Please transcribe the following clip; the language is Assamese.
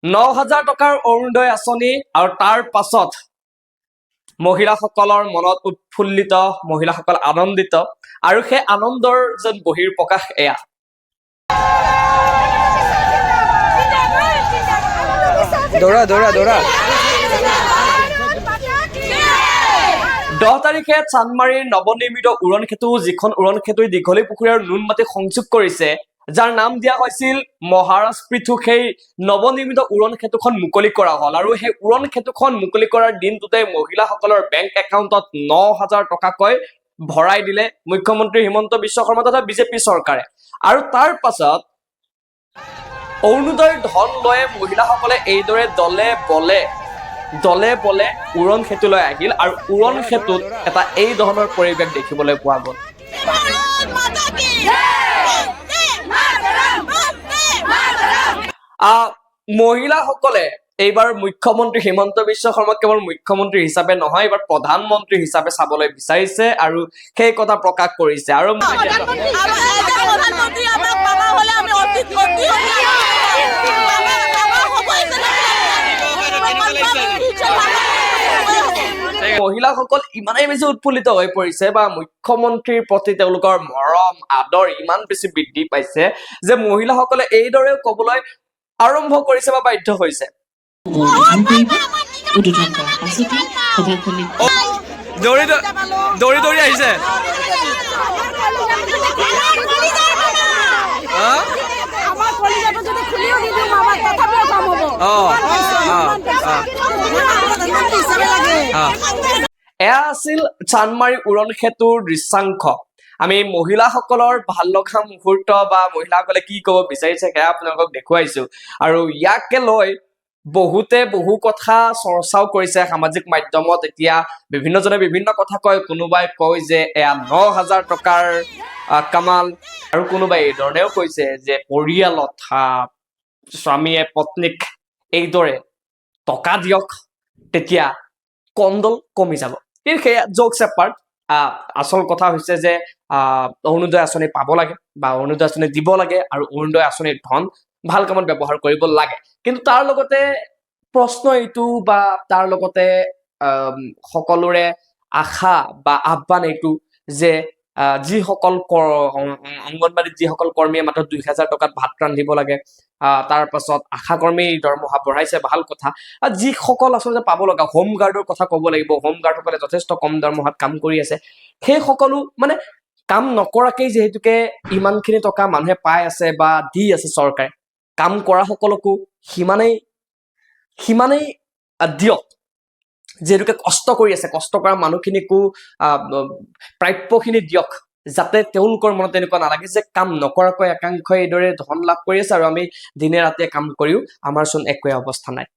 ৯,০০০ টকাৰ অৰুণোদয় আঁচনি আৰু তাৰ পাছত মহিলাসকলৰ মনত উৎফুল্লিত, মহিলাসকল আনন্দিত আৰু সেই আনন্দৰ যেন বহিৰ্প্ৰকাশ এয়া। দৌৰা দৌৰা দৌৰা 10 তাৰিখে চান্দমাৰীৰ নৱনিৰ্মিত উৰণ সেতু, যিখন উৰণ সেতুই দীঘলী পুখুৰী আৰু নুনমাটি সংযোগ কৰিছে, যাৰ নাম দিয়া হৈছিল মহাৰাজ পৃথু, সেই নৱনিৰ্মিত উৰণ সেতুখন মুকলি কৰা হল। আৰু সেই উৰণ সেতুখন মুকলি কৰাৰ দিনটোতে মহিলাসকলৰ বেংক একাউণ্টত ৯,০০০ টকাকৈ ভৰাই দিলে মুখ্যমন্ত্ৰী হিমন্ত বিশ্ব শৰ্মা তথা বিজেপি চৰকাৰে। আৰু তাৰ পাছত অৰুণোদয়ৰ ধন লৈ মহিলাসকলে এইদৰে দলে বলে উৰণ সেতুলৈ আহিল আৰু উৰণ সেতুত এটা এই ধৰণৰ পৰিৱেশ দেখিবলৈ পোৱা গ'ল। মহিলাসকলে এইবাৰ মুখ্যমন্ত্ৰী হিমন্ত বিশ্ব শৰ্মাক কেৱল মুখ্যমন্ত্ৰী হিচাপে নহয়, এইবাৰ প্ৰধানমন্ত্ৰী হিচাপে চাবলৈ বিচাৰিছে আৰু সেই কথা প্ৰকাশ কৰিছে। আৰু মহিলাসকল ইমানেই বেছি উৎফুল্লিত হৈ পৰিছে বা মুখ্যমন্ত্ৰীৰ প্ৰতি তেওঁলোকৰ মৰম আদৰ ইমান বেছি বৃদ্ধি পাইছে যে মহিলাসকলে এইদৰে কবলৈ আৰম্ভ কৰিছে বা বাধ্য হৈছে। দৌৰি দৌৰি আহিছে। এয়া আছিল চান্দমাৰী উৰণ সেতুৰ দৃশ্যাংশ। আমি মহিলাসকলৰ ভাল লগা মুহূৰ্ত বা মহিলাসকলে কি কব বিচাৰিছে সেয়া আপোনালোকক দেখুৱাইছো। আৰু ইয়াকে লৈ বহুতে বহু কথা চৰ্চাও কৰিছে সামাজিক মাধ্যমত। এতিয়া বিভিন্নজনে বিভিন্ন কথা কয়, কোনোবাই কয় যে এয়া ৯,০০০ টকাৰ কামাল, আৰু কোনোবাই এই ধৰণেও কৈছে যে পৰিয়ালত স্বামীয়ে পত্নীক এইদৰে টকা দিয়ক, তেতিয়া কণ্ডল কমি যাব। কিন্তু সেয়া জোকছ এপাৰ্ট। আচল কথা হৈছে যে অৰুণোদয় আঁচনি পাব লাগে বা অৰুণোদয় আঁচনি দিব লাগে আৰু অৰুণোদয় আঁচনিৰ ধন ভাল কামত ব্যৱহাৰ কৰিব লাগে। কিন্তু তাৰ লগতে প্ৰশ্ন এইটো বা তাৰ লগতে সকলোৰে আশা বা আহ্বান এইটো যে যিসকল অংগনবাড়ীত যিসকল কৰ্মীয়ে মাত্ৰ ২,০০০ টকাত ভাত ৰান্ধিব লাগে, তাৰ পাছত আশা কৰ্মীৰ দৰমহা বঢ়াইছে, ভাল কথা। যিসকল আচলতে পাব লগা হোম গাৰ্ডৰ কথা ক'ব লাগিব, হোম গাৰ্ডসকলে যথেষ্ট কম দৰমহাত কাম কৰি আছে, সেই সকলো মানে কাম নকৰাকেই যিহেতুকে ইমানখিনি টকা মানুহে পাই আছে বা দি আছে চৰকাৰে, কাম কৰা সকলকো সিমানেই দিয়ক। যিহেতুকে কষ্ট কৰি আছে, কষ্ট কৰা মানুহখিনিকো প্ৰাপ্যখিনি দিয়ক, যাতে তেওঁলোকৰ মনত এনেকুৱা নালাগে যে কাম নকৰাকৈ একাংশই এইদৰে ধন লাভ কৰি আছে আৰু আমি দিনে ৰাতিয়ে কাম কৰিও আমাৰচোন একোৱে অৱস্থা নাই।